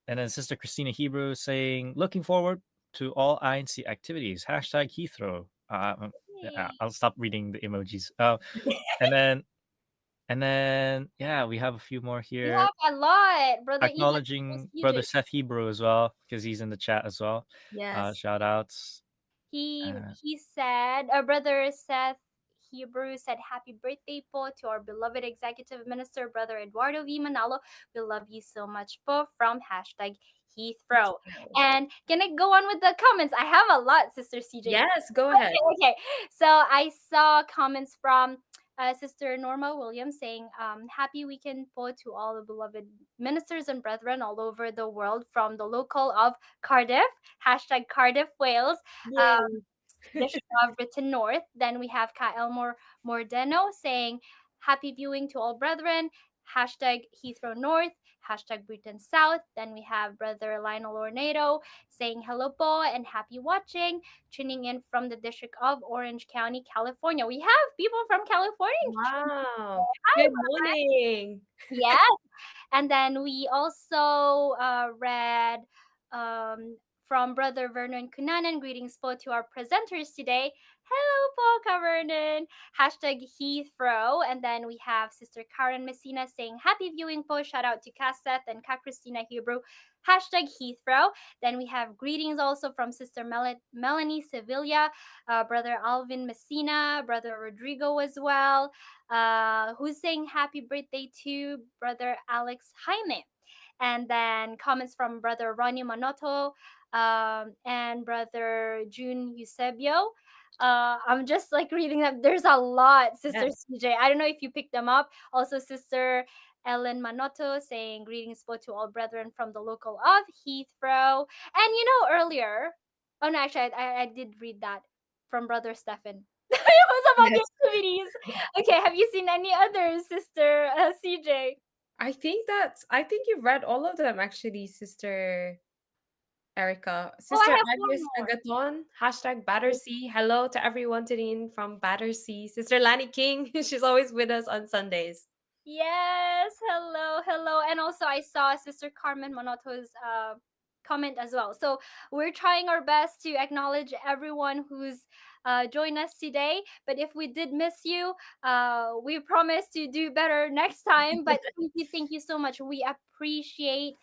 Speaker 1: and then Sister Christina Hebrew saying, looking forward to all INC activities. Hashtag Heathrow. Yeah, I'll stop reading the emojis. And then yeah, we have a few more
Speaker 2: You
Speaker 1: here.
Speaker 2: have a lot, brother. Even
Speaker 1: Acknowledging Brother
Speaker 2: CJ.
Speaker 1: Seth Hebrew as well, because he's in the chat as well.
Speaker 3: Yes.
Speaker 1: Shout outs.
Speaker 2: He
Speaker 1: Uh,
Speaker 2: he said, our brother Seth Hebrew said, happy birthday po to our beloved executive minister, brother Eduardo V. Manalo. We love you so much po from hashtag Heathrow. And can I go on with the comments? I have a lot, Sister CJ.
Speaker 3: Yes, go ahead.
Speaker 2: Okay. So I saw comments from Sister Norma Williams saying, happy weekend po to all the beloved ministers and brethren all over the world from the local of Cardiff, hashtag Cardiff, Wales.
Speaker 3: Yay.
Speaker 2: District of Britain North. Then we have Kael Mordeno saying, happy viewing to all brethren, hashtag Heathrow North, hashtag Britain South. Then we have Brother Lionel Ornado saying hello po and happy watching, tuning in from the District of Orange County, California. We have people from California.
Speaker 3: Wow.
Speaker 2: Hi,
Speaker 3: Good morning.
Speaker 2: yes. And then we also read from Brother Vernon Kunanan. Greetings po to our presenters today. Hello po, Ka Vernon. Hashtag Heathrow. And then we have Sister Karen Messina saying, happy viewing po. Shout out to Casseth and Ka Christina Hebrew. Hashtag Heathrow. Then we have greetings also from Sister Melanie Sevilla, Brother Alvin Messina, Brother Rodrigo as well, who's saying happy birthday to Brother Alex Jaime. And then comments from Brother Ronnie Manoto and Brother June Eusebio. I'm just like reading them. There's a lot, Sister
Speaker 3: Yes.
Speaker 2: CJ. I don't know if you picked them up. Also, Sister Ellen Manoto saying greetings po to all brethren from the local of Heathrow. And earlier, oh no, actually, I did read that from Brother Stephen. It was about the
Speaker 3: Yes.
Speaker 2: activities. Okay, have you seen any others, Sister CJ?
Speaker 3: I think you've read all of them actually, Sister Erica.
Speaker 2: Oh, I
Speaker 3: Sister
Speaker 2: have one
Speaker 3: Agnes
Speaker 2: more.
Speaker 3: Agaton, hashtag Battersea. Hello to everyone tuning in from Battersea. Sister Lani King, she's always with us on Sundays.
Speaker 2: Yes, hello, hello. And also I saw Sister Carmen Monoto's comment as well. So we're trying our best to acknowledge everyone who's joined us today. But if we did miss you, we promise to do better next time. But thank you so much. We appreciate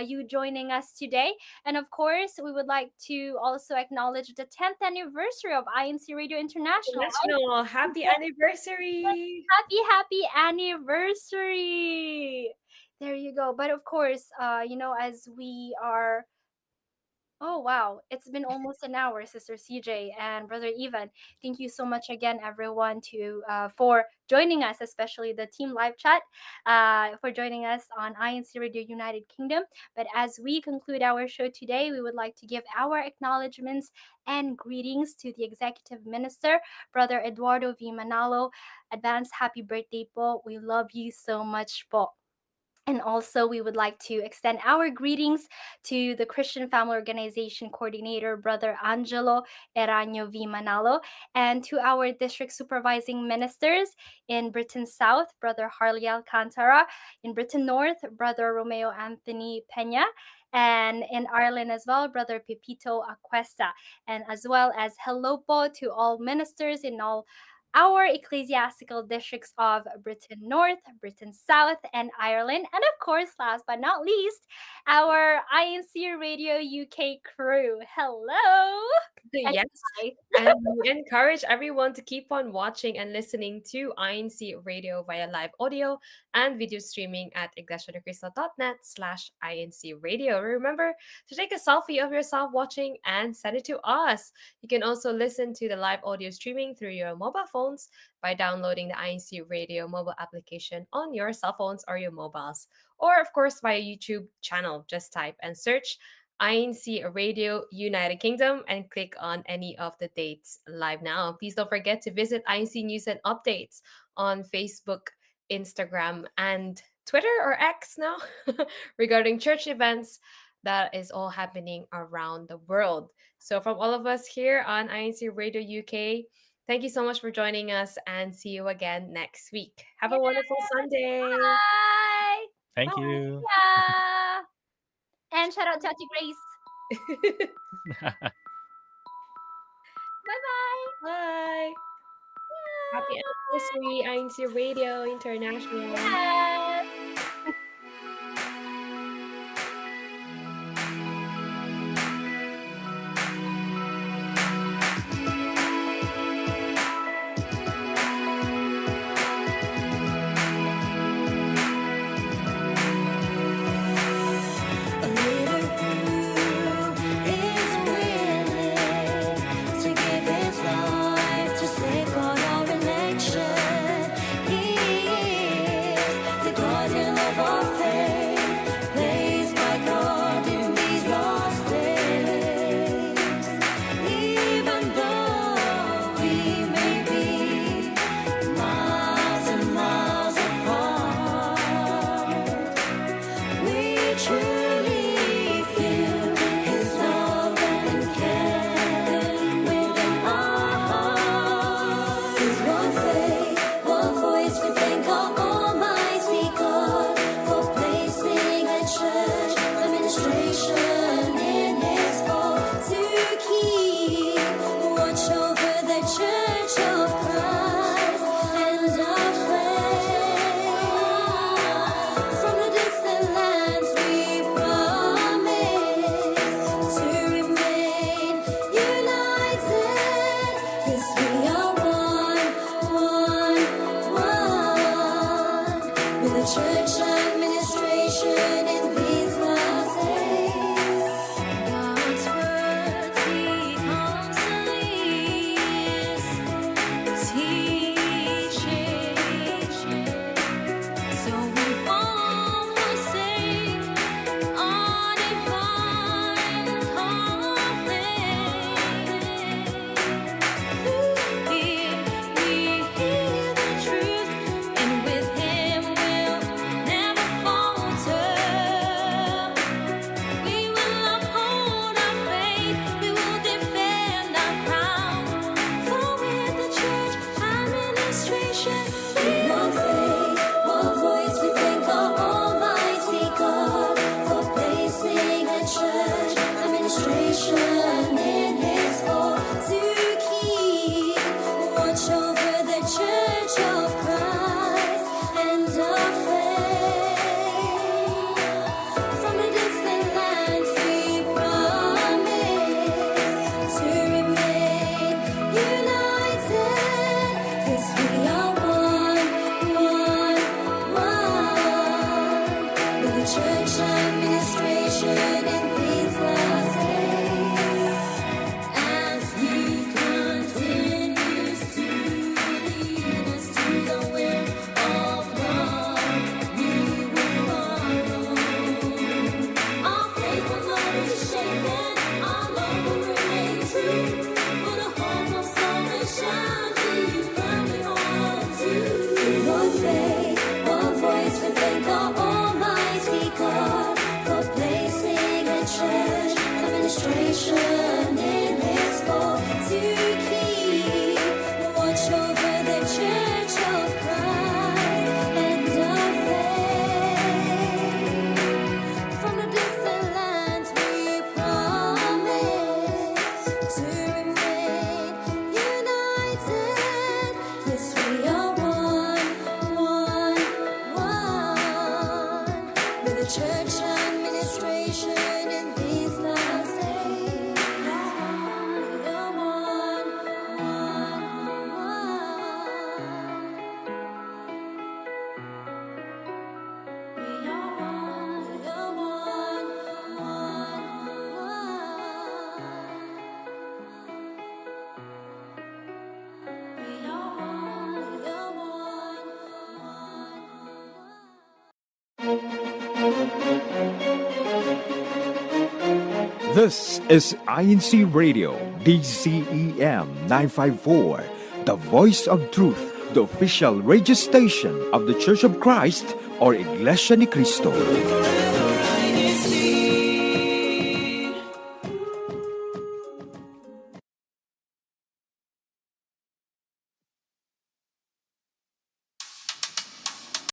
Speaker 2: you joining us today. And of course, we would like to also acknowledge the 10th anniversary of INC Radio International.
Speaker 3: National, happy anniversary.
Speaker 2: Happy anniversary. There you go. But of course, as we are, oh wow, it's been almost an hour, Sister CJ and Brother Ivan. Thank you so much again, everyone, to for joining us, especially the team live chat, for joining us on INC Radio United Kingdom. But as we conclude our show today, we would like to give our acknowledgments and greetings to the Executive Minister, Brother Eduardo V. Manalo. Advance happy birthday po. We love you so much po. And also, we would like to extend our greetings to the Christian Family Organization Coordinator, Brother Angelo Eraño V. Manalo, and to our district supervising ministers in Britain South, Brother Harley Alcantara, in Britain North, Brother Romeo Anthony Peña, and in Ireland as well, Brother Pepito Acuesta, and as well as hello po to all ministers in all our ecclesiastical districts of Britain North, Britain South, and Ireland. And of course, last but not least, our INC Radio UK crew. Hello! And
Speaker 3: Yes.
Speaker 2: hi.
Speaker 3: And we encourage everyone to keep on watching and listening to INC Radio via live audio and video streaming at iglesiadecristo.net/INC Radio. Remember to take a selfie of yourself watching and send it to us. You can also listen to the live audio streaming through your mobile phones by downloading the INC Radio mobile application on your cell phones or your mobiles. Or, of course, via YouTube channel. Just type and search INC Radio United Kingdom and click on any of the dates live now. Please don't forget to visit INC News and Updates on Facebook, Instagram, and Twitter or X now regarding church events that is all happening around the world. So, from all of us here on INC Radio UK, thank you so much for joining us and see you again next week. Have a wonderful Sunday.
Speaker 2: Bye!
Speaker 1: Thank you.
Speaker 2: Yeah! And shout out to Auntie Grace. Bye-bye!
Speaker 3: Bye. Happy anniversary, INC Radio International.
Speaker 2: Yes!
Speaker 5: A little who is willing to give his life to save all our election. He is the Church of Christ and our faith. From the distant lands we promise to remain united. Yes, we are one. With the church administration in these last days. God's word He constantly is teaching. So we won't forsake our divine calling. We hear the truth, and with Him we'll never falter. We will uphold our faith, we will defend our crown. For with the church administration, we want faith, one voice. We thank our Almighty God for placing the church administration in His fold to keep watch over the Church of Christ and our faith. From the distant lands we promise to remain united. Yes, we are one. With the church administration in these last days. As He continues to lead us to the will of God, we will follow. Our faith will not be shaken, our love will remain true. For the hope of salvation, we firmly hold to. One faith, one voice, we thank our Almighty God for placing the church administration in His fold to keep watch over the Church of Christ and our faith. From the distant lands we promise to remain united. Yes, we are one. With the church administration in these last days. We are one. We are
Speaker 4: This is INCRadio, DCEM 954, the voice of truth, the official radio station of the Church of Christ or Iglesia ni Cristo.